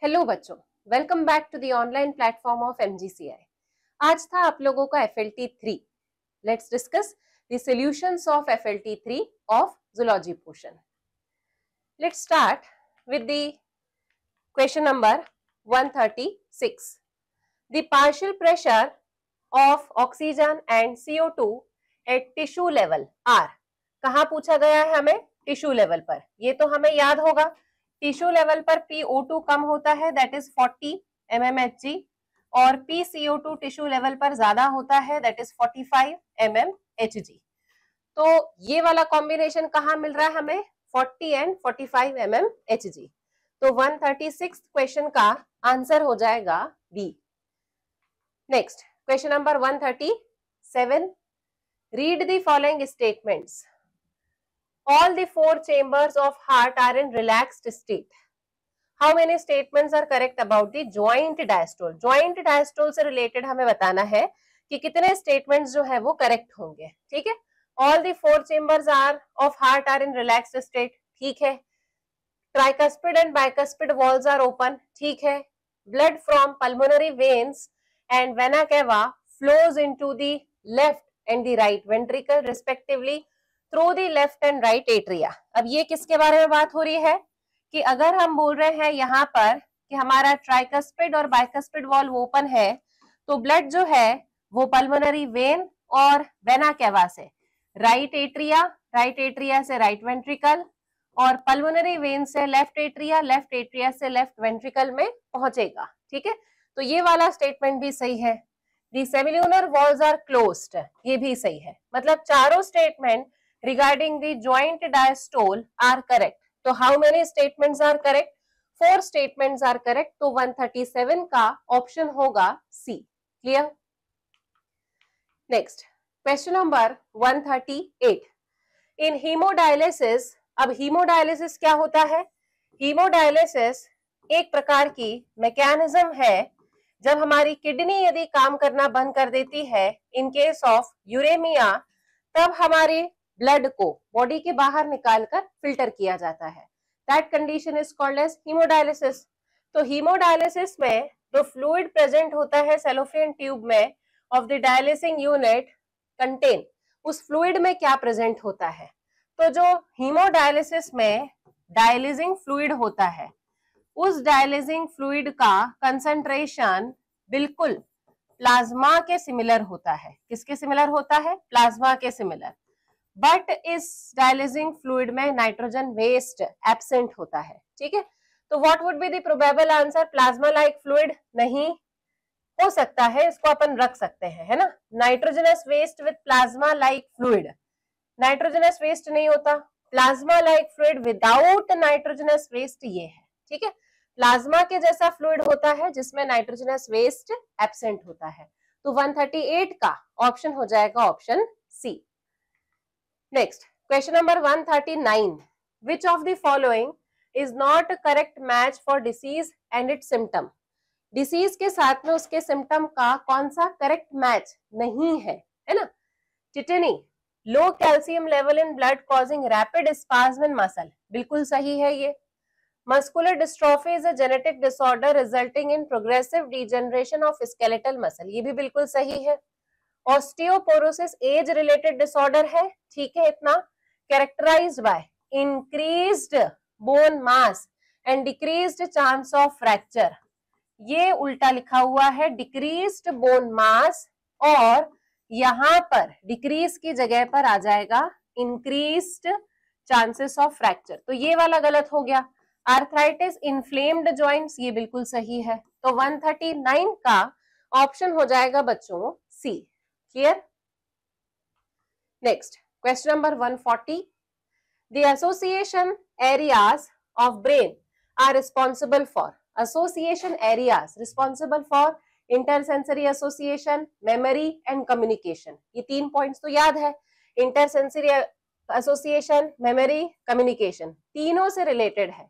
Hello बच्चों, welcome back to the online platform of MGCI। आज था आप लोगों का FLT 3। Let's discuss the solutions of FLT 3 of zoology portion. Let's start with the question number 136। The partial pressure of oxygen and CO2 at tissue level are. कहाँ पूछा गया है हमें? टिश्यू लेवल पर। ये तो हमें याद होगा, टिश्यू लेवल पर PO2 कम होता है, दैट इज 40 mmHg, और PCO2 टिश्यू लेवल पर ज्यादा होता है, दैट इज 45 mmHg। तो ये वाला कॉम्बिनेशन कहाँ मिल रहा है हमें? 40 एंड 45 mmHg। तो 136 क्वेश्चन का आंसर हो जाएगा B. Next question number 137। Read the following statements. All the four chambers of heart are in relaxed state. How many statements are correct about the joint diastole? Joint diastole से related हमें बताना है कि कितने statements जो है वो correct होंगे। ठीक है, all the four chambers are of heart are in relaxed state, ठीक है। Tricuspid and bicuspid walls are open, ठीक है। Blood from pulmonary veins and vena cava flows into the left and the right ventricle respectively through the left and right atria. अब ये किसके बारे में बात हो रही है कि अगर हम बोल रहे हैं यहाँ पर कि हमारा ट्राइकस्पिड और बाइकस्पिड वॉल ओपन है, तो ब्लड जो है वो पल्मोनरी वेन और वेना केवा से राइट एट्रिया से राइट वेंट्रिकल, और पल्मोनरी वेन से लेफ्ट एट्रिया से लेफ्ट वेंट्रिकल में पहुंचेगा। ठीक है, तो ये वाला स्टेटमेंट भी सही है। दी सेमिल्यूनर वॉल्स आर क्लोज्ड, ये भी सही है। मतलब चारों statement regarding the joint diastole are correct. तो how many statements are correct? 4 statements are correct. तो 137 का ऑप्शन होगा C। Clear? Next question number 138। इन हीमोडायलिसिस, अब हीमोडायलिसिस क्या होता है? हीमोडायलिसिस एक प्रकार की मैकेनिज्म है जब हमारी किडनी यदि काम करना बंद कर देती है इन केस ऑफ यूरेमिया, तब हमारी ब्लड को बॉडी के बाहर निकालकर फिल्टर किया जाता है। That condition is called as haemodialysis. तो हीमोडायलिसिस में जो फ्लूइड प्रेजेंट होता है सेलोफेन ट्यूब में of the dialysing unit contain, उस फ्लूइड में क्या प्रेजेंट होता है? तो जो हीमोडायलिसिस में डायलिसिंग फ्लूइड होता है, उस डायलिसिंग फ्लूइड का कंसंट्रेशन बिल्कुल प्लाज्मा के सिमिलर होता है। किसके सिमिलर होता है? प्लाज्मा के सिमिलर। बट इस डायलिसिंग फ्लूइड में नाइट्रोजन वेस्ट एब्सेंट होता है। ठीक है, तो what would be the probable answer? Plasma like fluid नहीं हो सकता है, इसको अपन रख सकते हैं, है ना। Nitrogenous waste with plasma like fluid, nitrogenous waste नहीं होता। Plasma like fluid without nitrogenous waste ये है। ठीक है, प्लाज्मा के जैसा फ्लूइड होता है जिसमें नाइट्रोजनस वेस्ट एब्सेंट होता है। तो 138 का ऑप्शन हो जाएगा option C. Next, question number 139. Which of the following is not a correct match for disease and its symptom? Disease के साथ में उसके symptom का कौन सा correct match नहीं है, है ना? Tetany, low calcium level in blood causing rapid spasm in muscle, बिल्कुल सही है ये। Muscular dystrophy is a genetic disorder resulting in progressive degeneration of skeletal muscle, ये भी बिल्कुल सही है। ऑस्टियोपोरोसिस एज रिलेटेड डिसऑर्डर है, ठीक है इतना। Characterised by increased bone mass and decreased chance of fracture, ये उल्टा लिखा हुआ है, डिक्रीज्ड बोन मास, और यहां पर डिक्रीज की जगह पर आ जाएगा इंक्रीज्ड चांसेस ऑफ फ्रैक्चर, तो ये वाला गलत हो गया। आर्थराइटिस, इन्फ्लेम्ड जॉइंट्स, ये बिल्कुल सही है। तो 139 का ऑप्शन हो जाएगा बच्चों सी। Clear? Next, question number 140. The association areas of brain are responsible for. Association areas responsible for intersensory association, memory and communication. ये 3 points तो याद है। Intersensory association, memory, communication, तीनों से related है।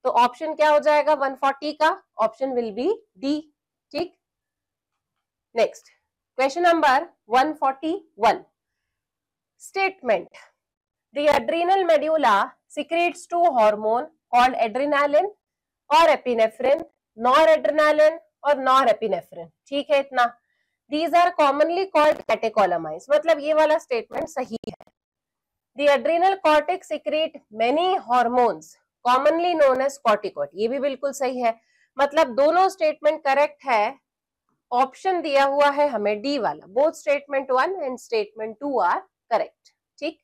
तो ऑप्शन क्या हो जाएगा 140 का? Option will be D। ठीक, next Question number 141. Statement. The adrenal medulla secretes two hormones called adrenaline or epinephrine noradrenaline और नॉरएपिनेफ्रिन, ठीक है इतना। These are commonly called catecholamines, मतलब ये वाला स्टेटमेंट सही है। The adrenal cortex secrete many hormones commonly known as corticoid, ये भी बिल्कुल सही है। मतलब दोनों स्टेटमेंट करेक्ट है। ऑप्शन दिया हुआ है हमें डी वाला, both statement 1 and statement 2 are correct, ठीक।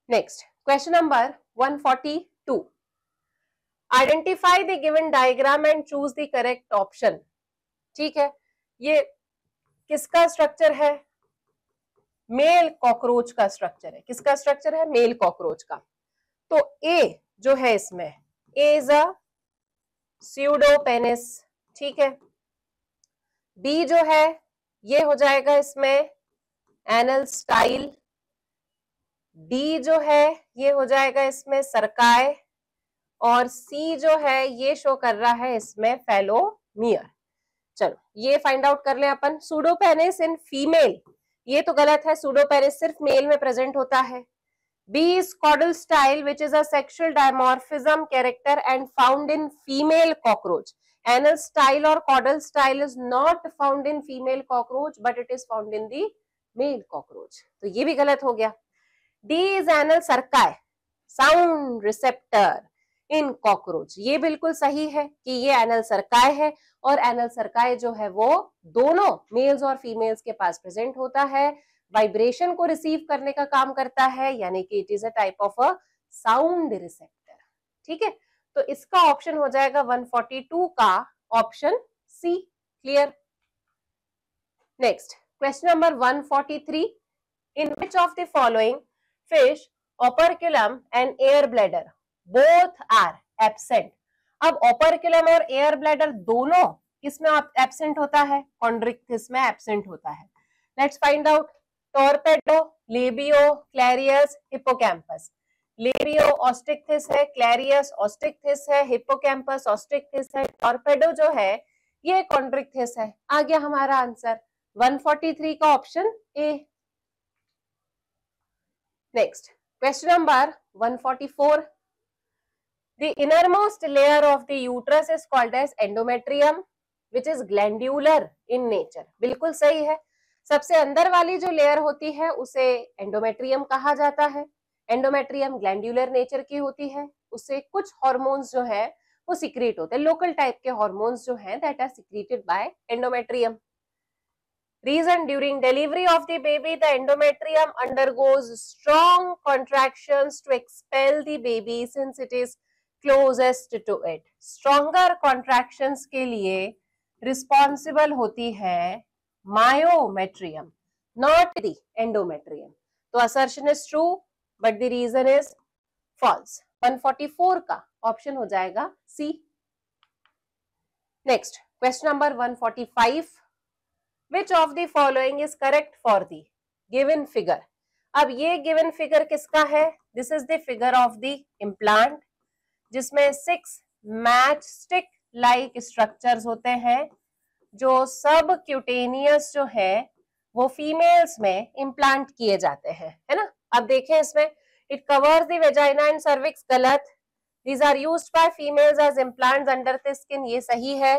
Next question number 142, identify the given diagram and choose the correct option, ठीक है। ये किसका स्ट्रक्चर है? मेल कॉकरोच का स्ट्रक्चर है। किसका स्ट्रक्चर है? मेल कॉकरोच का। तो ए जो है इसमें, ए इज अ स्यूडोपेनिस, ठीक है। बी जो है ये हो जाएगा इसमें एनल स्टाइल, डी जो है ये हो जाएगा इसमें सरकाय, और सी जो है ये शो कर रहा है इसमें फेलोमियर। चलो ये फाइंड आउट कर ले अपन। सूडोपेनिस इन फीमेल, ये तो गलत है, सूडोपेनिस सिर्फ मेल में प्रेजेंट होता है। B is caudal style which is a sexual dimorphism character and found in female cockroach. Anal style और caudal style is not found in female cockroach but it is found in the male cockroach, तो ये भी गलत हो गया। D is anal cerci, sound receptor in cockroach, ये बिल्कुल सही है कि ये एनल सर्काई है, और एनल सर्काई जो है वो दोनों मेल्स और फीमेल्स के पास प्रेजेंट होता है, वाइब्रेशन को रिसीव करने का काम करता है, यानी कि it is a type of a sound receptor, ठीक है। तो इसका ऑप्शन हो जाएगा 142 का option C. Clear. Next question number 143, in which of the following fish operculum and air bladder both are absent. अब ओपर्कुलम और एयर ब्लैडर दोनों किसमें एब्सेंट होता है? कॉन्ड्रिक्थिस में एब्सेंट होता है। Let's find out. Torpedo, Labeo, Clarias, Hippocampus. Labeo Osteichthyes है, क्लैरियस ऑस्टिक्थिस है, हिप्पोकैम्पस ऑस्टिक्थिस है, टॉर्पेडो जो है ये कॉन्ड्रिक्थिस है। आ गया हमारा आंसर 143 का option A. Next question number 144, the innermost layer of the uterus is called as endometrium which is glandular in nature, बिल्कुल सही है। सबसे अंदर वाली जो लेयर होती है उसे एंडोमेट्रियम कहा जाता है। एंडोमेट्रियम ग्लैंडुलर नेचर की होती है, उससे कुछ हार्मोन्स जो है वो सिक्रीट होते हैं, लोकल टाइप के हार्मोन्स जो हैं that are secreted by endometrium. Reason, during delivery of the baby, the endometrium undergoes strong contractions to expel the baby since it is closest to it. Stronger contractions के लिए responsible होती है myometrium, not the endometrium. तो assertion is true, but the reason is false. 144 का option हो जाएगा C. Next, question number 145. Which of the following is correct for the given figure? अब ये given figure किसका है? This is the figure of the implant, जिसमें 6 matchstick like structures होते हैं जो सब क्यूटेनियस जो है वो फीमेल्स में इम्प्लांट किए जाते हैं, है ना। अब देखें इसमें it covers the vagina and cervix, गलत। These are used by females as implants under the skin, ये सही है।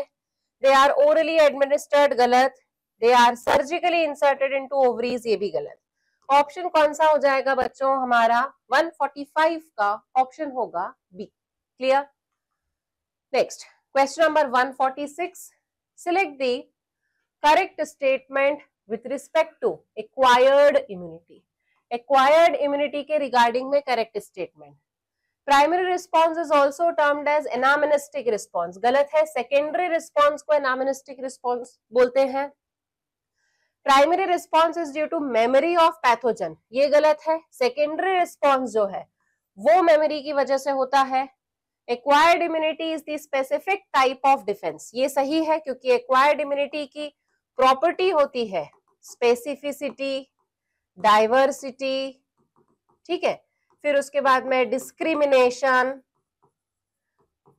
They are orally administered, गलत। They are surgically inserted into ovaries, ये भी गलत। ऑप्शन कौन सा हो जाएगा बच्चों? हमारा 145 का ऑप्शन होगा B. Clear. Next question number 146, select the correct statement with respect to acquired immunity. Acquired immunity के रिगार्डिंग में correct statement. Primary response is also termed as anamnestic response, गलत है। सेकेंडरी रिस्पॉन्स को एनामिनेस्टिक रिस्पॉन्स बोलते हैं। Primary response is due to memory of pathogen, ये गलत है। सेकेंडरी रिस्पॉन्स जो है वो मेमोरी की वजह से होता है। Acquired immunity is the specific type of defence, ये सही है क्योंकि एक्वायर्ड इम्यूनिटी की प्रॉपर्टी होती है स्पेसिफिसिटी, डाइवर्सिटी, ठीक है। फिर उसके बाद में discrimination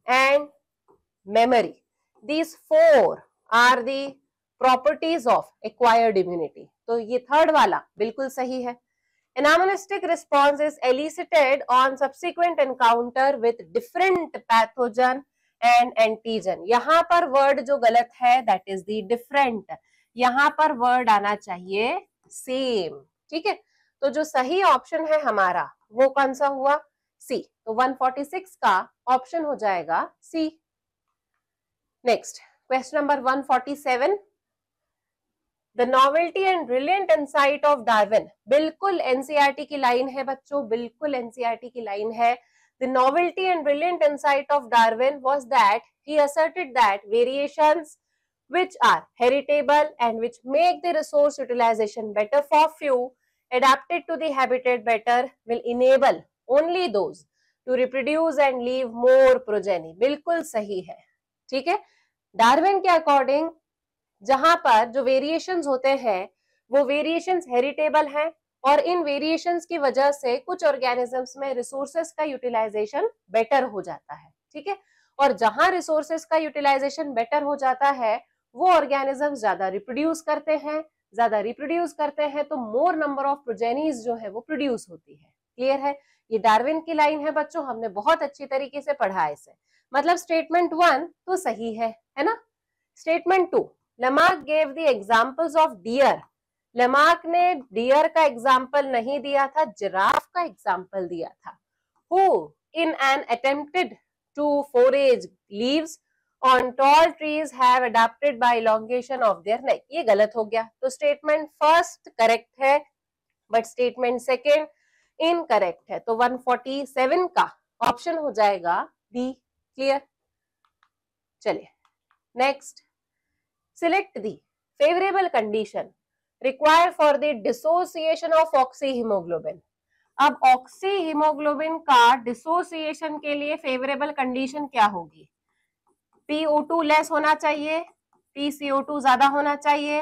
and memory, these 4 are the properties of acquired immunity. तो ये थर्ड वाला बिल्कुल सही है। Anamnestic response is elicited on subsequent encounter with different pathogen and antigen. यहां पर वर्ड जो गलत है दैट इज द डिफरेंट, यहां पर वर्ड आना चाहिए सेम। ठीक है, तो जो सही ऑप्शन है हमारा वो कौन सा हुआ? सी। तो 146 का ऑप्शन हो जाएगा C. Next question number 147, the novelty and brilliant insight of Darwin. बिल्कुल एनसीईआरटी की लाइन है बच्चों, बिल्कुल एनसीईआरटी की लाइन है। The novelty and brilliant insight of Darwin was that he asserted that variations which are heritable and which make the resource utilization better for few, adapted to the habitat better, will enable only those to reproduce and leave more progeny। बिल्कुल सही है। ठीक है, Darwin के according जहां पर जो variations होते हैं वो वेरिएशंस हेरिटेबल हैं और इन वेरिएशंस की वजह से कुछ ऑर्गेनिजम्स में रिसोर्सेस का यूटिलाइजेशन बेटर हो जाता है। ठीक है, और जहां रिसोर्सेस का यूटिलाइजेशन बेटर हो जाता है वो ऑर्गेनिजम्स ज्यादा रिप्रोड्यूस करते हैं, ज्यादा रिप्रोड्यूस करते हैं तो मोर नंबर ऑफ प्रोजेनीज जो है वो प्रोड्यूस होती है। क्लियर है? ये डार्विन की लाइन है बच्चों, हमने बहुत अच्छी तरीके से पढ़ा है इसे। मतलब स्टेटमेंट 1 तो सही है ना? Statement 2, Lamarck gave the examples of deer. Lamarck ने डियर का एग्जाम्पल नहीं दिया था, जिराफ का एग्जाम्पल दिया था। Who in an attempted to forage leaves on tall trees have adapted by elongation of their neck। ये गलत हो गया, तो स्टेटमेंट फर्स्ट करेक्ट है बट स्टेटमेंट सेकेंड इनकरेक्ट है। तो 147 का ऑप्शन हो जाएगा डी। क्लियर? चलिए next, select the favourable condition required for the dissociation of oxy haemoglobin. अब ऑक्सी हीमोग्लोबिन का डिसोसिएशन के लिए फेवरेबल कंडीशन क्या होगी? PO2 लेस होना चाहिए, PCO2 ज्यादा होना चाहिए,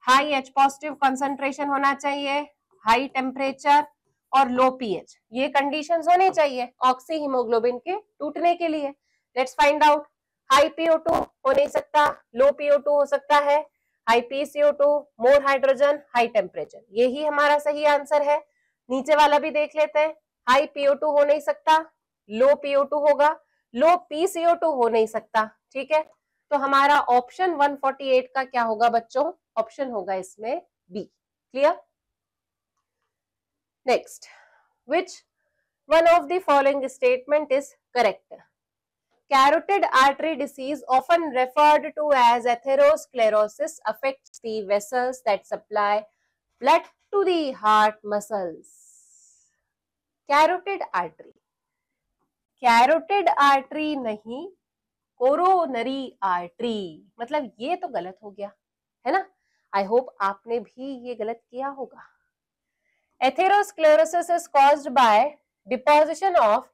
हाई H पॉजिटिव कंसंट्रेशन होना चाहिए, हाई टेम्परेचर और लो पीएच। ये कंडीशंस होने चाहिए ऑक्सी हीमोग्लोबिन के टूटने के लिए। Let's find out. High PO2 हो नहीं सकता, लो PO2 हो सकता है, high PCO2, more hydrogen, high temperature. यही हमारा सही आंसर है। नीचे वाला भी देख लेते हैं। हाई PO2 हो नहीं सकता, लो PO2 होगा, लो PCO2 हो नहीं सकता। ठीक है, तो हमारा ऑप्शन 148 का क्या होगा बच्चों? ऑप्शन होगा इसमें B. Clear? Next, which one of the following statement is correct? Carotid artery disease, often referred to as atherosclerosis, affects the vessels that supply blood to the heart muscles। Carotid artery, carotid artery नहीं, coronary artery. मतलब ये तो गलत हो गया है ना? I hope आपने भी ये गलत किया होगा। Atherosclerosis is caused by deposition of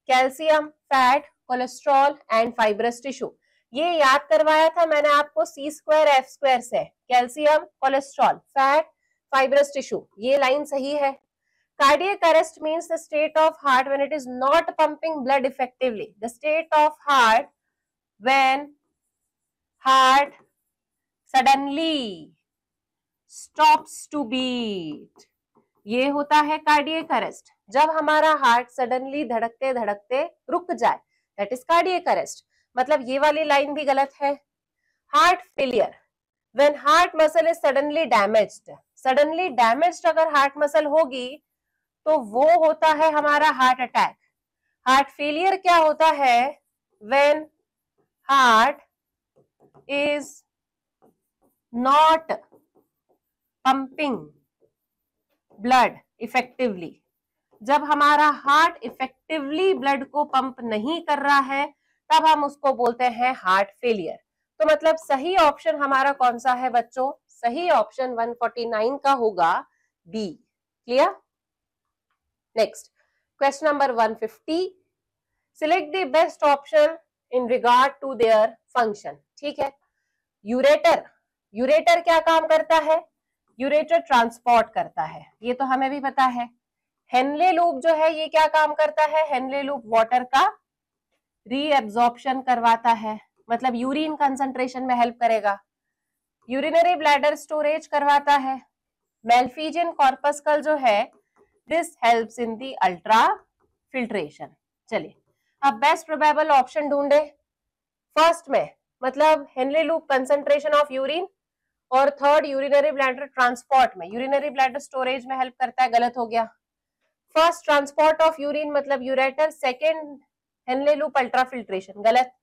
calcium, fat, cholesterol and fibrous tissue. ये याद करवाया था मैंने आपको C²F² से। Calcium, cholesterol, fat, fibrous tissue, ये लाइन सही है। Cardiac arrest means the state of heart when it is not pumping blood effectively. The state of heart when heart suddenly stops to beat, ये होता है cardiac arrest. जब हमारा heart suddenly धड़कते धड़कते रुक जाए, दैट इज कार्डियक अरेस्ट। मतलब ये वाली लाइन भी गलत है। Heart failure, when heart muscle is suddenly damaged. Suddenly damaged अगर हार्ट मसल होगी तो वो होता है हमारा हार्ट अटैक। हार्ट फेलियर क्या होता है? When heart is not pumping blood effectively. जब हमारा हार्ट इफेक्टिवली ब्लड को पंप नहीं कर रहा है तब हम उसको बोलते हैं हार्ट फेलियर। तो मतलब सही ऑप्शन हमारा कौन सा है बच्चों? सही ऑप्शन 149 का होगा B. Clear? Next, question number 150, select the best option in regard to their function. ठीक है, यूरेटर, यूरेटर क्या काम करता है? यूरेटर ट्रांसपोर्ट करता है, ये तो हमें भी पता है। हेनले लूप जो है ये क्या काम करता है? हेनले लूप वाटर का रीएब्जॉर्प्शन करवाता है, मतलब यूरिन कंसंट्रेशन में हेल्प करेगा। यूरिनरी ब्लैडर स्टोरेज करवाता है। मेल्फिजियन कॉर्पस्कल जो है this helps in the ultra filtration. चलिए अब बेस्ट प्रोबेबल ऑप्शन ढूंढे। फर्स्ट में मतलब Henry loop concentration of urine, और थर्ड यूरिनरी ब्लैडर ट्रांसपोर्ट में, यूरिनरी ब्लैडर स्टोरेज में हेल्प करता है, गलत हो गया। फर्स्ट ट्रांसपोर्ट ऑफ यूरिन मतलब ureter, second Henry loop ultrafiltration, गलत।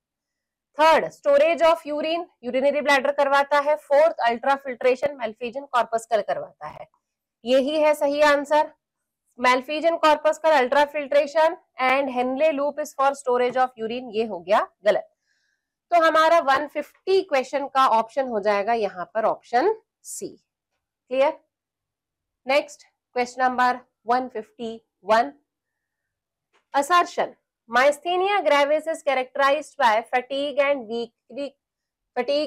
Third storage of urine, urinary bladder करवाता है। फोर्थ अल्ट्राफिल्ट्रेशन मैल्फिजन कॉर्पस्कल करवाता है। यही है सही answer, Malpighian corpuscle ultrafiltration and Henle loop is for storage of urine, ये हो गया गलत। तो हमारा 150 क्वेश्चन का ऑप्शन हो जाएगा यहाँ पर option C. Clear? Next question number 151, assertion myasthenia gravis is characterized by fatigue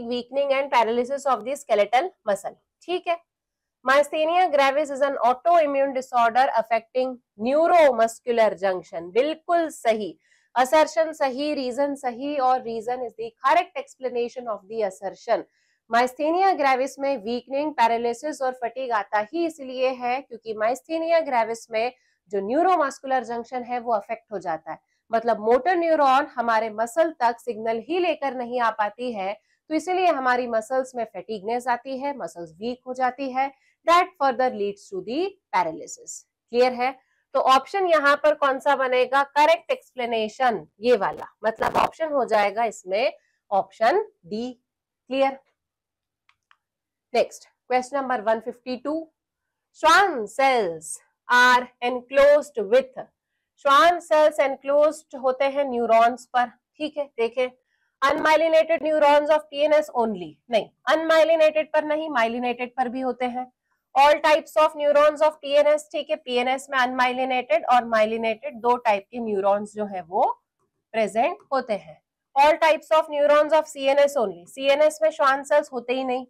weakening and paralysis of the skeletal muscle। ठीक है, myasthenia gravis is an autoimmune disorder affecting neuromuscular junction, बिल्कुल सही, assertion सही, reason सही, और reason is the correct explanation of the assertion। Myasthenia gravis में weakening, paralysis और fatigue आता ही इसलिए है क्योंकि माइस्थेनिया ग्रेविस में जो न्यूरोमस्कुलर जंक्शन है वो अफेक्ट हो जाता है, मतलब मोटर न्यूरॉन हमारे मसल तक सिग्नल ही लेकर नहीं आ पाती है, तो इसलिए हमारी मसल्स में फटीगनेस आती है, मसल्स वीक हो जाती है, that further leads to the paralysis. Clear है? तो ऑप्शन यहाँ पर कौन सा बनेगा? करेक्ट एक्सप्लेनेशन ये वाला, मतलब ऑप्शन हो जाएगा इसमें option D. Clear? Next question number 152, Schwann cells are enclosed with, Schwann cells enclosed होते हैं न्यूरॉन्स पर। ठीक है, देखें, unmyelinated neurons of PNS only, नहीं, अनमाइलिनेटेड पर नहीं, माइलिनेटेड पर भी होते हैं। All types of neurons of PNS, ठीक है, पीएनएस में अनमाइलिनेटेड और माइलिनेटेड दो टाइप के न्यूरॉन्स जो है वो प्रेजेंट होते हैं। All types of neurons of CNS only, CNS में Schwann cells होते ही नहीं।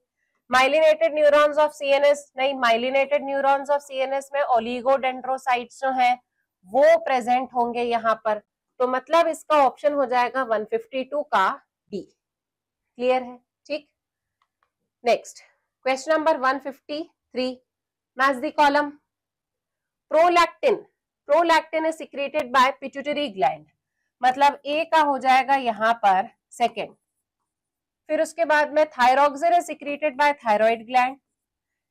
माइलिनेटेड न्यूरॉन्स ऑफ सीएनएस, नहीं, माइलिनेटेड न्यूरॉन्स ऑफ सीएनएस में ओलिगोडेंड्रोसाइट्स जो हैं वो प्रेजेंट होंगे यहाँ पर, तो मतलब इसका ऑप्शन हो जाएगा 152 का डी। क्लियर है? ठीक। Next question number 153, match the column. Prolactin, prolactin is secreted by pituitary gland, मतलब ए का हो जाएगा यहाँ पर सेकेंड। फिर उसके बाद में thyroxine is secreted by thyroid gland,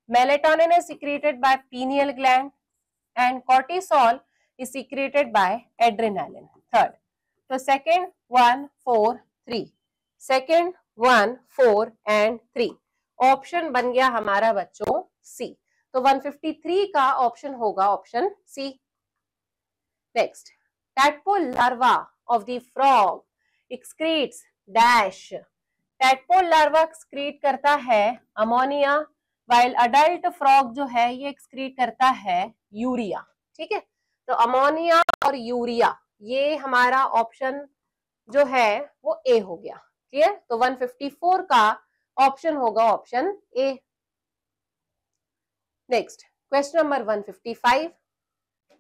melatonin is secreted by pineal gland and cortisol is secreted by adrenaline, third. तो सेकेंड 1 4 3, सेकेंड 1 4 एंड 3, ऑप्शन बन गया हमारा बच्चों सी। तो 153 का ऑप्शन होगा option C. Next, tadpole larva of the frog excretes dash, tadpole larva excrete करता है अमोनिया, वाइल अडल्ट फ्रॉग जो है ये एक्सक्रीट करता है यूरिया। ठीक है, तो अमोनिया और यूरिया, ये हमारा ऑप्शन जो है वो ए हो गया। क्लियर? तो 154 का ऑप्शन होगा option A. Next question number 155,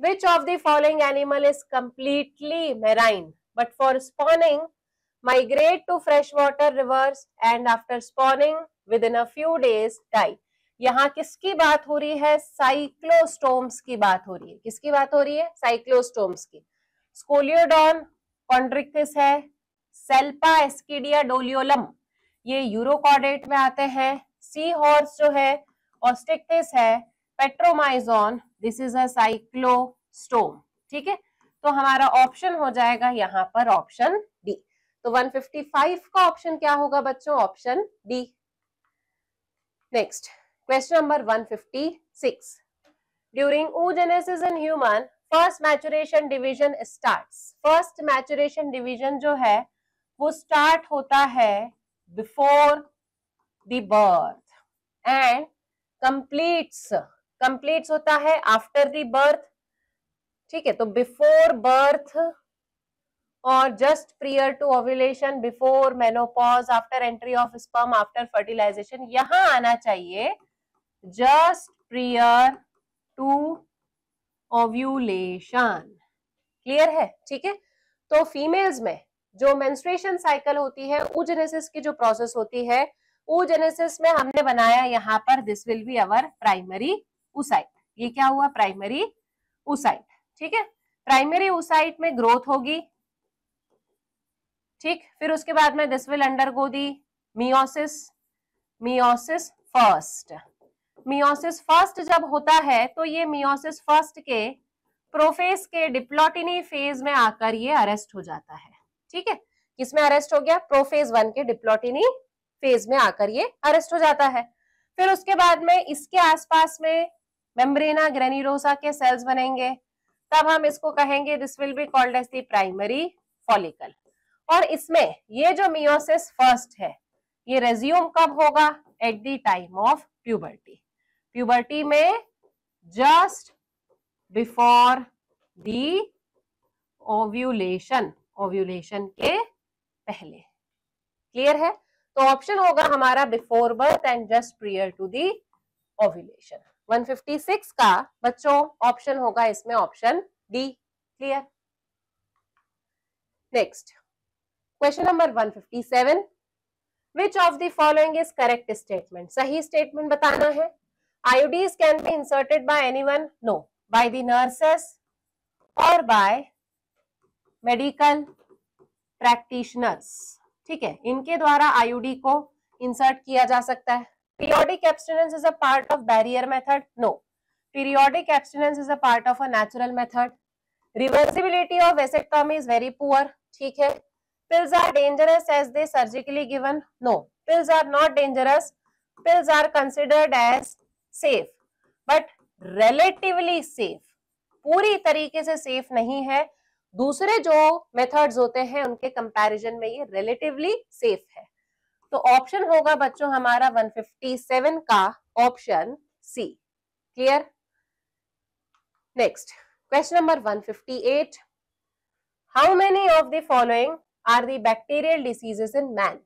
which of the following animal is completely marine but for spawning migrate to freshwater rivers and after spawning within a few days die। यहाँ किसकी बात हो रही है? साइक्लोस्टोम्स की बात हो रही है। किसकी बात हो रही है? साइक्लोस्टोम्स की। स्कोलियोडॉन कॉन्ड्रिक्टिस है, सेल्पा एस्किडिया डोलियोलम ये यूरोकॉर्डेट में आते हैं, सी हॉर्स जो है ऑस्टिक्टिस है, Petromyzon this is a cyclostome. ठीक है, तो हमारा ऑप्शन हो जाएगा यहाँ पर ऑप्शन डी। तो 155 का ऑप्शन क्या होगा बच्चों? Option D. Next question number 156, during oogenesis in human first maturation division starts, first maturation division जो है वो स्टार्ट होता है before the birth and completes होता है आफ्टर द बर्थ। ठीक है, तो बिफोर बर्थ और just prior to ovulation, before menopause, after entry of sperm, after fertilisation, यहां आना चाहिए just prior to ovulation. Clear है? ठीक है, तो फीमेल्स में जो मेंस्ट्रुएशन साइकिल होती है, oogenesis की जो प्रोसेस होती है, oogenesis में हमने बनाया यहाँ पर this will be our primary oocyte। ये क्या हुआ? Primary oocyte। ठीक है, प्राइमरी oocyte में ग्रोथ होगी। ठीक, फिर उसके बाद में this will undergo the meiosis, meiosis first. Meiosis first जब होता है तो ये मियोसिस फर्स्ट के प्रोफेज के डिप्लॉटिनी फेज में आकर ये अरेस्ट हो जाता है। ठीक है, किसमें अरेस्ट हो गया? प्रोफेज 1 के डिप्लॉटिनी फेज में आकर ये अरेस्ट हो जाता है। फिर उसके बाद में इसके आसपास में मेम्ब्रेना ग्रेन्यूलोसा के सेल्स बनेंगे, तब हम इसको कहेंगे this will be called as the primary follicle. और इसमें ये जो मियोसिस फर्स्ट है ये रेज्यूम कब होगा? At the time of puberty. Puberty में just before the ovulation, ovulation के पहले। क्लियर है? तो ऑप्शन होगा हमारा before birth and just prior to the ovulation. 156 का बच्चों ऑप्शन होगा इसमें option D. Clear? Next question number 157, which of the following is correct statement? सही स्टेटमेंट बताना है। IUDs can be inserted by anyone? No, by the nurses और by medical practitioners. ठीक है, इनके द्वारा IUD को इंसर्ट किया जा सकता है। Periodic abstinence is a part of barrier method? No, periodic abstinence is a part of a natural method. Reversibility of vasectomy is very poor. ठीक है, pills are dangerous as they surgically given? No, pills are not dangerous, pills are considered as safe but relatively safe, पूरी तरीके से safe नहीं है, दूसरे जो methods होते हैं उनके कंपैरिजन में ये रिलेटिवली सेफ है। तो ऑप्शन होगा बच्चों हमारा 157 का option C. Clear? Next question number 158, how many of the following are the bacterial diseases in man?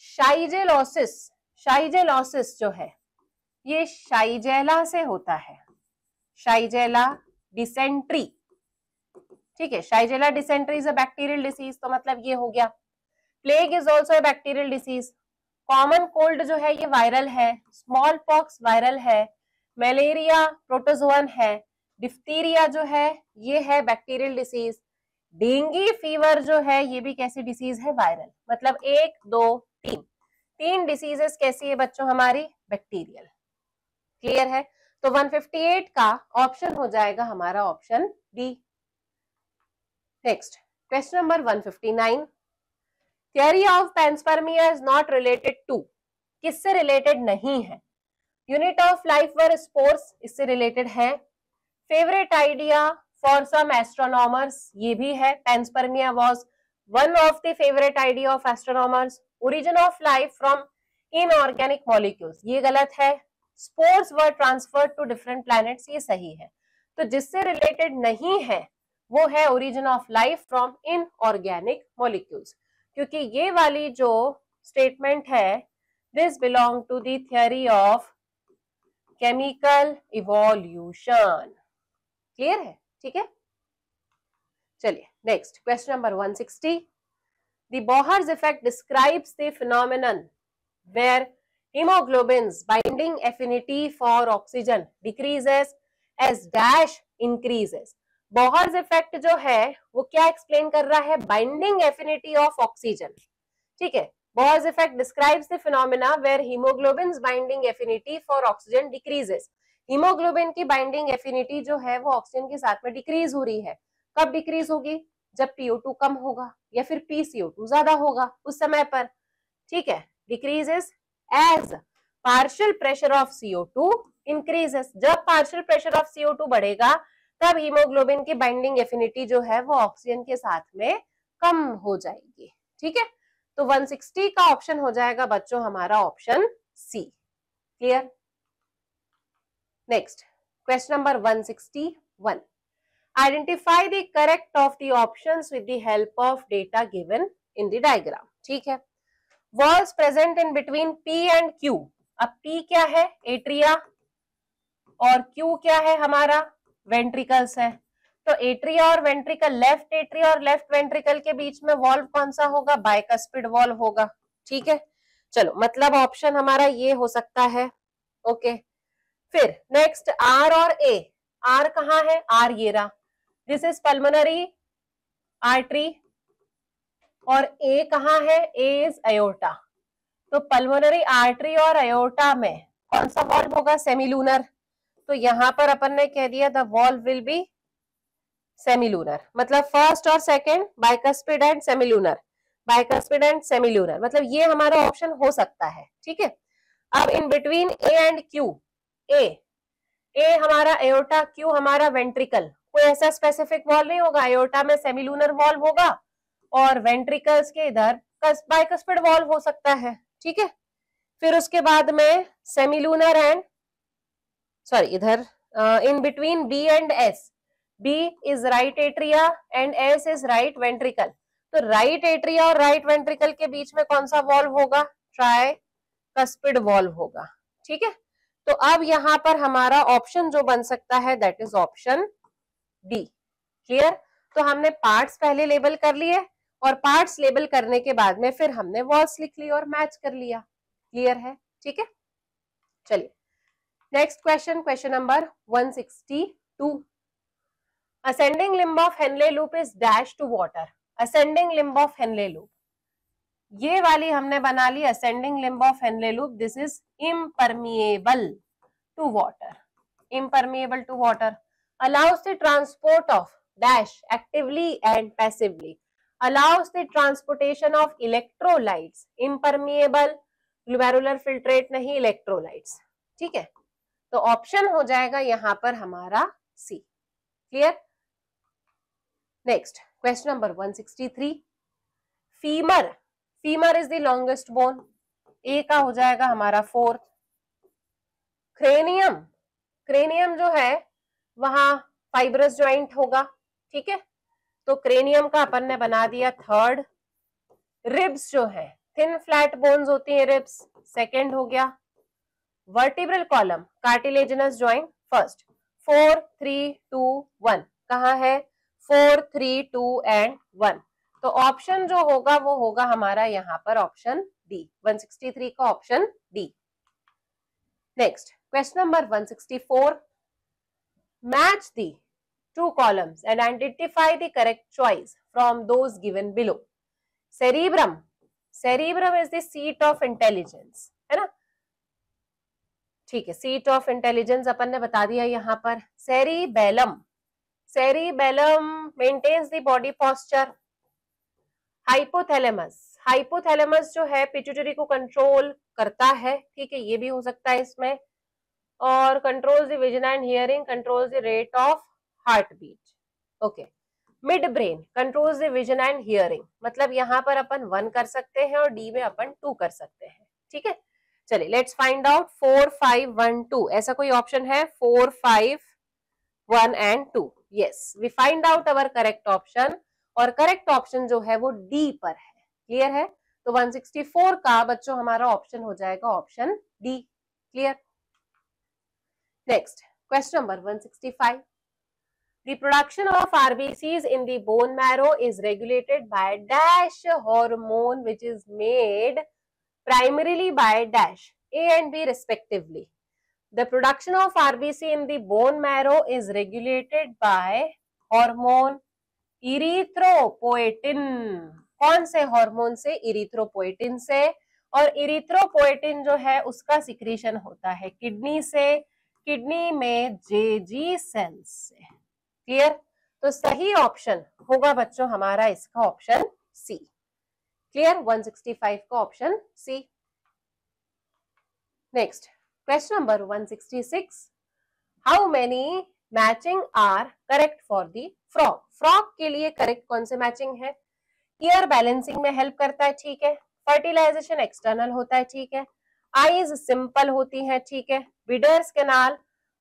Shigellosis, shigellosis जो है ये शाइजेला से होता है, शाइजेला डिसेंट्री। ठीक है, Shigella dysentery is a bacterial disease, तो मतलब ये हो गया। Plague is also a bacterial disease. Common cold जो है ये वायरल है, स्मॉल पॉक्स वायरल है, मलेरिया प्रोटोजोअन है, डिफ्थीरिया जो है ये है बैक्टीरियल डिसीज, डेंगू फीवर जो है ये भी कैसी डिसीज है? वायरल। मतलब 1 2 3 तीन डिसीजेस कैसी है बच्चों? हमारी बैक्टीरियल। क्लियर है? तो 158 का ऑप्शन हो जाएगा हमारा option D. Next question number 159, theory of panspermia is not related to, किससे रिलेटेड नहीं है? Unit of life were spores, इससे रिलेटेड है। Favourite idea for some astronomers, ये भी है, panspermia was one of the favourite idea of astronomers. Origin of life from inorganic molecules, ये गलत है। Spores were transferred to different planets, ये सही है। तो जिससे रिलेटेड नहीं है वो है origin of life from inorganic molecules, क्योंकि ये वाली जो स्टेटमेंट है this belong to the theory of chemical evolution. Clear है? ठीक है, चलिए next question number 160, the Bohr's effect describes the phenomenon where hemoglobin's binding affinity for oxygen decreases as dash increases। Bohr's effect जो है वो क्या explain कर रहा है? Binding affinity of oxygen. ठीक है, Bohr's effect describes the phenomena where haemoglobin's binding affinity for oxygen decreases. Haemoglobin की बाइंडिंग एफिनिटी जो है वो ऑक्सीजन के साथ में डिक्रीज हो रही है। कब डिक्रीज होगी? जब PO2 कम होगा या फिर PCO2 ज्यादा होगा उस समय पर। ठीक है, decreases as partial pressure of CO2 increases, जब partial pressure of CO2 बढ़ेगा तब हीमोग्लोबिन की बाइंडिंग एफिनिटी जो है वो ऑक्सीजन के साथ में कम हो जाएगी। ठीक है, तो 160 का ऑप्शन हो जाएगा बच्चों हमारा option C. Clear? Next question number 161, identify the correct of the options with the help of data given in the diagram. ठीक है, walls present in between P and Q। अब P क्या है? एट्रिया, और Q क्या है? हमारा ventricles है। तो एट्रिया और वेंट्रिकल, लेफ्ट एट्रिया और लेफ्ट वेंट्रिकल के बीच में वॉल्व कौन सा होगा? बाइकस्पिड वॉल्व होगा। ठीक है, चलो मतलब ऑप्शन हमारा ये हो सकता है। ओके, फिर नेक्स्ट R और A। R कहाँ है? R ये रहा, दिस इज पल्मोनरी आर्टरी, और ए कहाँ है, ए इज अयोर्टा। तो पल्मोनरी आर्टरी और अयोर्टा में कौन सा वॉल्व होगा, सेमीलूनर। तो यहां पर अपन ने कह दिया the valve will be semilunar, मतलब फर्स्ट और second bicuspid and semilunar, bicuspid and semilunar, मतलब ये हमारा ऑप्शन हो सकता है। ठीक है, अब in between A and Q, A हमारा एयोर्टा, क्यू हमारा वेंट्रिकल, कोई ऐसा स्पेसिफिक वॉल्व नहीं होगा, एयोर्टा में सेमीलूनर वॉल्व होगा और वेंट्रिकल्स के इधर बाइकस्पिड वॉल्व हो सकता है। ठीक है, फिर उसके बाद में सेमीलूनर एंड सॉरी इधर in between B and S, B is right atria and S is right ventricle. तो राइट एट्रिया और राइट वेंट्रिकल के बीच में कौन सा वॉल्व होगा, ट्राइकस्पिड वॉल्व होगा। ठीक है, तो अब यहां पर हमारा ऑप्शन जो बन सकता है that is option D. Clear, तो हमने पार्ट्स पहले लेबल कर लिए और पार्ट्स लेबल करने के बाद में फिर हमने वॉल्स लिख ली और मैच कर लिया। क्लियर है, ठीक है। चलिए next question, question number 162। Ascending limb of Henle loop is dash to water. Ascending limb of Henle loop, ये वाली हमने बना ली ascending limb of Henle loop, this is impermeable to water, impermeable to water, allows the transport of dash actively and passively, allows the transportation of electrolytes, impermeable, glomerular filtrate नहीं, electrolytes। ठीक है, तो option हो जाएगा यहां पर हमारा C. Clear, next question number 163। Femur, femur is the longest bone, A का हो जाएगा हमारा फोर्थ। क्रेनियम, क्रेनियम जो है वहां फाइब्रस ज्वाइंट होगा। ठीक है, तो क्रेनियम का अपन ने बना दिया थर्ड। रिब्स जो है थिन फ्लैट बोन्स होती है रिब्स, सेकंड हो गया। Vertebral column cartilaginous joint first. 4 3 2 1 कहाँ है, 4 3 2 एंड 1, तो ऑप्शन जो होगा वो होगा हमारा यहाँ पर ऑप्शन डी, 163 का option D. Next question number 164। Match the two columns and identify the correct choice from those given below. Cerebrum, cerebrum is the seat of intelligence, है ना। ठीक है, seat of intelligence अपन ने बता दिया यहाँ पर। cerebellum, cerebellum maintains the body posture। hypothalamus, hypothalamus जो है पिट्यूटरी को कंट्रोल करता है। ठीक है, ये भी हो सकता है इसमें। और controls the vision and hearing, controls the rate of heart beat. Okay, mid brain controls the vision and hearing, मतलब यहाँ पर अपन 1 कर सकते हैं और डी में अपन 2 कर सकते हैं। ठीक है, चलिए लेट्स फाइंड आउट 4 5 1 2, ऐसा कोई ऑप्शन है 4 5 1 and 2। Yes, we find out our correct option, और करेक्ट ऑप्शन जो है वो डी पर है। क्लियर है, तो 164 का बच्चों हमारा ऑप्शन हो जाएगा option D. Clear, next question number 165। The production of RBCs in the bone marrow is regulated by dash hormone which is made primarily by dash A and B respectively. The production of RBC in the bone marrow is regulated by hormone erythropoietin। कौन से hormone से, erythropoietin से। और erythropoietin जो है उसका secretion होता है किडनी से, किडनी में जेजी सेल्स से। क्लियर, तो सही ऑप्शन होगा बच्चों हमारा इसका ऑप्शन सी। क्लियर, 165 का option C. Next question number 166। How many matching are correct for the frog. Frog के लिए करेक्ट कौन से मैचिंग है, ईयर बैलेंसिंग में हेल्प करता है। ठीक है, फर्टिलाइजेशन एक्सटर्नल होता है। ठीक है, आईज सिंपल होती है। ठीक है, विडर्स canal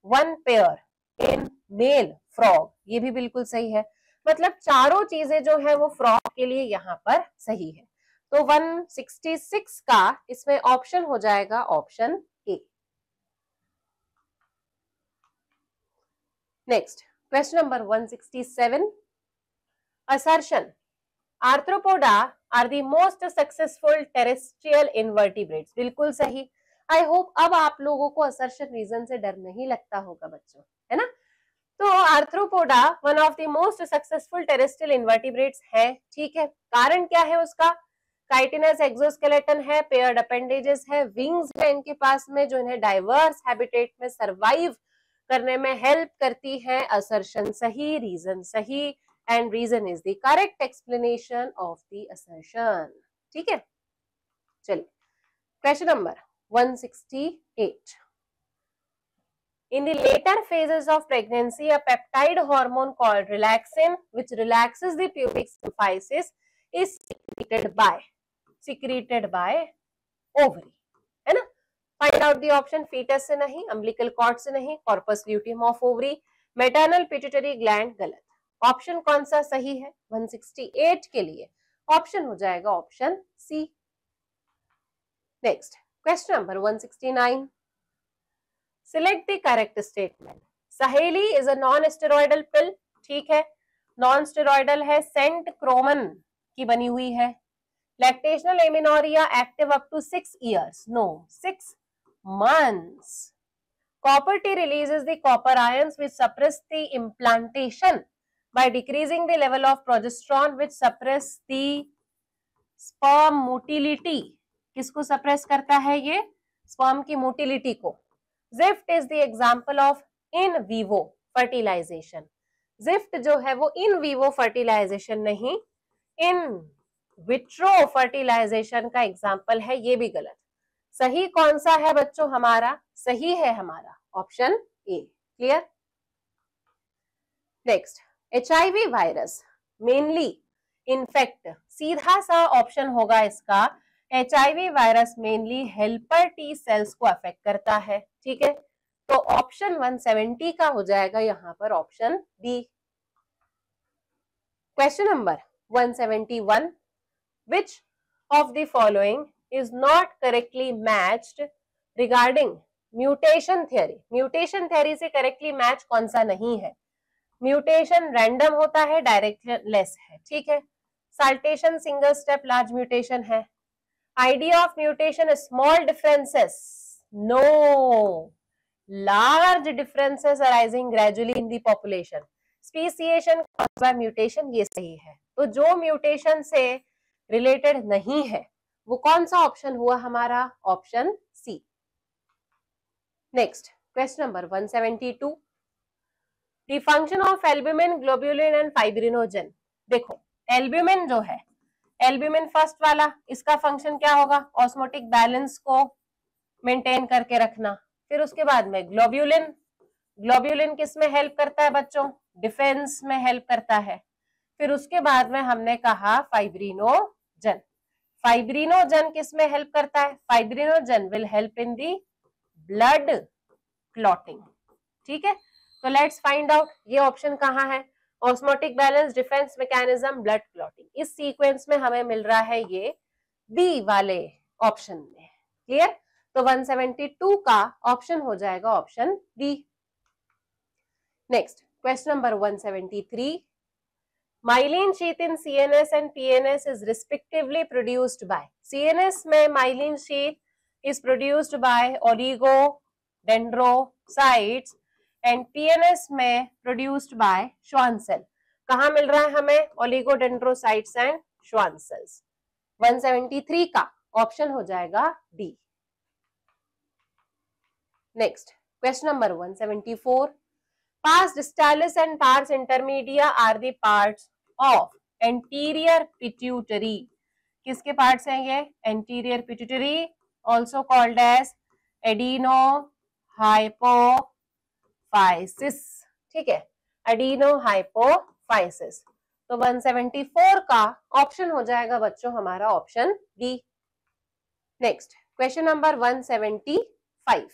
1 pair in male frog, ये भी बिल्कुल सही है। मतलब चारों चीजें जो है वो फ्रॉग के लिए यहाँ पर सही है। तो 166 का इसमें ऑप्शन हो जाएगा option A. Next question number 167। Assertion, arthropoda are the most successful terrestrial invertebrates, बिल्कुल सही। आई होप अब आप लोगों को असर्शन रीजन से डर नहीं लगता होगा बच्चों, है ना। तो arthropoda one of the most successful terrestrial invertebrates है, ठीक है। कारण क्या है उसका? काइटिनस एक्सोस्केलेटन है, पेयर्ड अपेंडेजेस है, विंग्स है इनके पास में जो इन्हें डाइवर्स हैबिटेट में सरवाइव करने में हेल्प करती है। असर्शन सही, रीजन सही, and reason is the correct explanation of the assertion, ठीक है। चलिए question number 168. In the later phases of pregnancy, a peptide hormone called relaxin, which relaxes the pubic symphysis, is secreted by ovary, है ना। Find out the option. Foetus से नहीं, umbilical cord से नहीं, corpus luteum of ovary, maternal pituitary gland. गलत। Option कौन सा सही है 168 के लिए? ऑप्शन हो जाएगा option C. Next question number 169. Select the correct statement. Saheli is a non steroidal pill, ठीक है, नॉन स्टेरॉइडल है, सेंट क्रोमन की बनी हुई है। Lactational amenorrhoea active up to 6 years, no 6 months. Copper T releases the copper ions which suppress the implantation by decreasing the level of progesterone which suppress the sperm motility. किसको suppress करता है ये? Sperm की motility को। GIFT is the example of in vivo fertilisation. GIFT जो है वो in vivo fertilisation नहीं, इन विट्रो फर्टिलाइजेशन का एग्जाम्पल है। ये भी गलत। सही कौन सा है बच्चों हमारा? सही है हमारा option A. Clear? Next, HIV virus mainly infect, सीधा सा ऑप्शन होगा इसका, HIV virus mainly helper T cells को अफेक्ट करता है, ठीक है। तो ऑप्शन 170 का हो जाएगा यहां पर option B. Question number 171. Which of the following is not correctly matched regarding mutation theory? Mutation theory से करेक्टली मैच कौन सा नहीं है? म्यूटेशन रैंडम होता है, डायरेक्टलेस है, ठीक है। Saltation single step large mutation है। Idea of mutation is small differences. No, large differences arising gradually in the population. Speciation caused by mutation, ये सही है। तो जो म्यूटेशन से रिलेटेड नहीं है वो कौन सा ऑप्शन हुआ हमारा? Option C. Next question number 172. The function of albumin, globulin and fibrinogen. देखो एल्ब्यूमिन जो है, एल्ब्यूमिन फर्स्ट वाला, इसका फंक्शन क्या होगा? ऑस्मोटिक बैलेंस को मेंटेन करके रखना। फिर उसके बाद में ग्लोब्यूलिन, ग्लोब्यूलिन किस में हेल्प करता है बच्चों? डिफेंस में हेल्प करता है। फिर उसके बाद में हमने कहा फाइब्रिनोजन, फाइब्रिनोजन किस में हेल्प करता है? Fibrinogen will help in the blood clotting, ठीक है। तो लेट्स फाइंड आउट ये ऑप्शन कहाँ है? Osmotic balance, defence mechanism, blood clotting, इस सीक्वेंस में हमें मिल रहा है ये बी वाले ऑप्शन में। क्लियर? तो 172 का ऑप्शन हो जाएगा option B. Next question number 173. Myelin sheath in CNS and PNS is respectively produced by. CNS में myelin sheath is produced by oligodendrocytes and PNS में प्रोड्यूस्ड बाय श्वान सेल। कहां मिल रहा है हमें? Oligodendrocytes and Schwann cells. 173 का option हो जाएगा D. Next question number 174. Pars distalis and pars intermedia are the parts of anterior pituitary. किसके पार्ट्स हैं ये? anterior pituitary, also called as adenohypophysis, ठीक है, adenohypophysis। तो 174 का ऑप्शन हो जाएगा बच्चों हमारा option D. Next question number 175.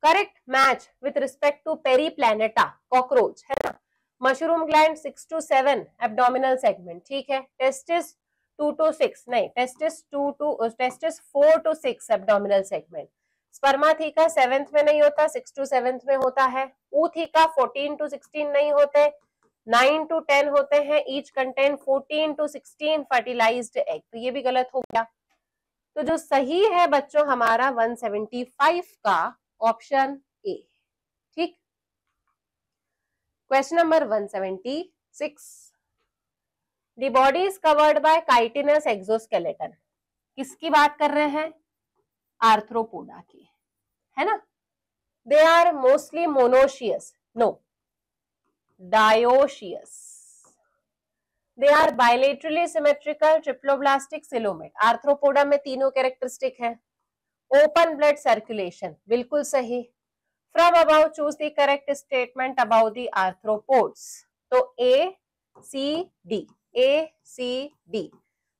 Correct match with respect to Periplaneta, cockroach है ना। Mushroom gland 6 to 7 abdominal segment, ठीक है। टेस्टिस 2 to 6 नहीं, testis 4 to 6 abdominal segment. Spermatheca 7th में नहीं होता, 6 to 7th में होता है। ऊथीका 14 to 16 नहीं होते, 9 to 10 होते हैं। Each contain 14 to 16 fertilised egg. तो ये भी गलत हो गया। तो जो सही है बच्चों हमारा 175 का ऑप्शन ए, ठीक। Question number 176, the body is covered by chitinous exoskeleton. किसकी बात कर रहे हैं? आर्थ्रोपोडा की, है ना। They are mostly monoecious, no, dioecious. They are bilaterally symmetrical triploblastic coelomate. Arthropoda में तीनों कैरेक्टरिस्टिक है। ओपन ब्लड सर्कुलेशन, बिल्कुल सही। From about choose the correct statement about the arthropods. तो A C D, A C D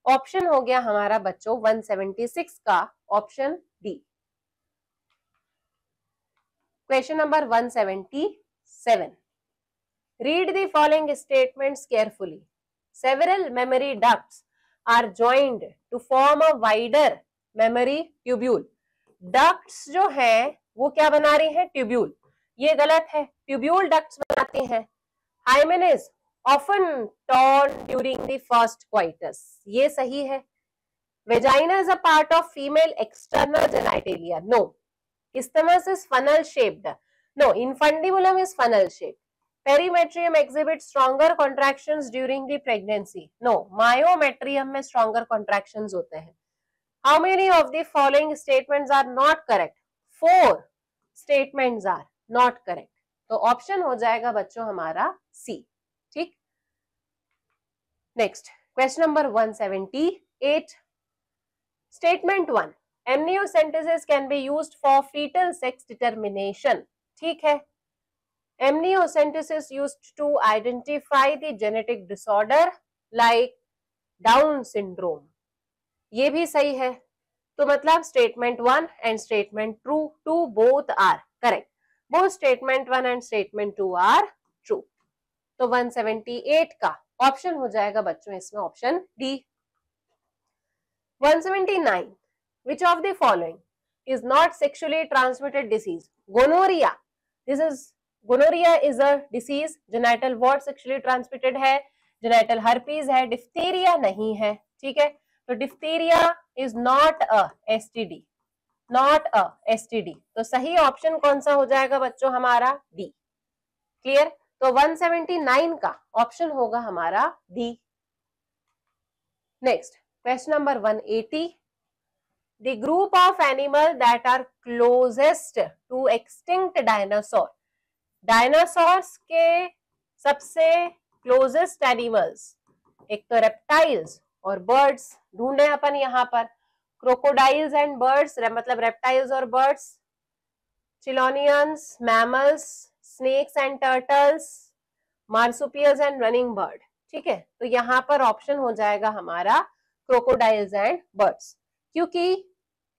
option हो गया हमारा बच्चों 176 का option D. Question number 177, read the following statements carefully. Several mammary ducts are joined to form a wider mammary tubule. Ducts जो है वो क्या बना रही है? ट्यूब्यूल। ये गलत है, ट्यूब्यूल डक्ट्स बनाते हैं। Hymen is often torn during the first coitus, ये सही है। Vagina is a part of female external genitalia, no. Isthmus is funnel shaped, no. Infundibulum is funnel shaped. Perimetrium exhibits stronger contractions during the pregnancy, no. Myometrium में stronger contractions होते हैं। How many of the following statements are not correct? 4 statements are not correct, तो option हो जाएगा बच्चों हमारा C. ठीक। Next question number 178, statement 1, amniocentesis can be used for fetal sex determination. ठीक है, amniocentesis used to identify the genetic disorder like Down syndrome, ये भी सही है। तो मतलब statement 1 and statement 2 both are correct. Both statement 1 and statement 2 are true. तो 178 का ऑप्शन हो जाएगा बच्चों इसमें option D. 179, which of the following is not sexually transmitted disease? Gonorrhea. Gonorrhea is a disease. Genital wart sexually transmitted है, genital herpes है, diphtheria नहीं है। ठीक है, तो diphtheria is not a STD, not a STD। तो सही option कौन सा हो जाएगा बच्चों हमारा डी। क्लियर? तो 179 का ऑप्शन होगा हमारा D. Next question number 180, the group of animal that are closest to extinct dinosaur. Dinosaurs के सबसे क्लोजेस्ट एनिमल्स, एक तो रेप्टाइल्स और बर्ड्स ढूंढे अपन यहाँ पर। क्रोकोडाइल्स एंड बर्ड्स, मतलब रेप्टाइल्स और birds, chelonians, mammals, snakes and turtles, marsupials and running bird. ठीक है, तो यहाँ पर ऑप्शन हो जाएगा हमारा क्रोकोडाइल्स एंड बर्ड्स, क्योंकि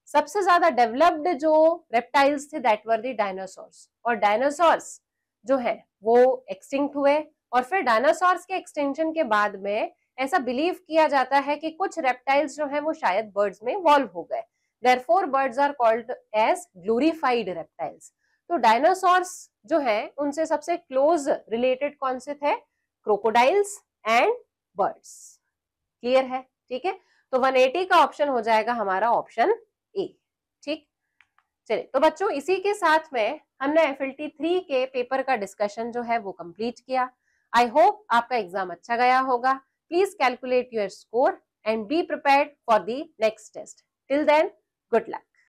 सबसे ज्यादा डेवलप्ड जो रेप्टाइल्स थे दैट वर द डायनासोर्स, और डायनासोर्स जो है वो एक्सटिंक्ट हुए, और फिर डायनासोर्स के एक्सटिंक्शन के बाद में ऐसा बिलीव किया जाता है कि कुछ रेप्टाइल्स जो है वो शायद बर्ड्स में इवॉल्व हो गए। Therefore birds are called as glorified reptiles. तो डायनासोर्स जो है उनसे सबसे क्लोज रिलेटेड कौन से थे? Crocodiles and birds. क्लियर है? ठीक है, तो 180 का ऑप्शन हो जाएगा हमारा ऑप्शन ए। ठीक, चलिए तो बच्चों इसी के साथ में हमने FLT 3 के पेपर का डिस्कशन जो है वो कंप्लीट किया। आई होप आपका एग्जाम अच्छा गया होगा। Please calculate your score and be prepared for the next test. Till then, good luck.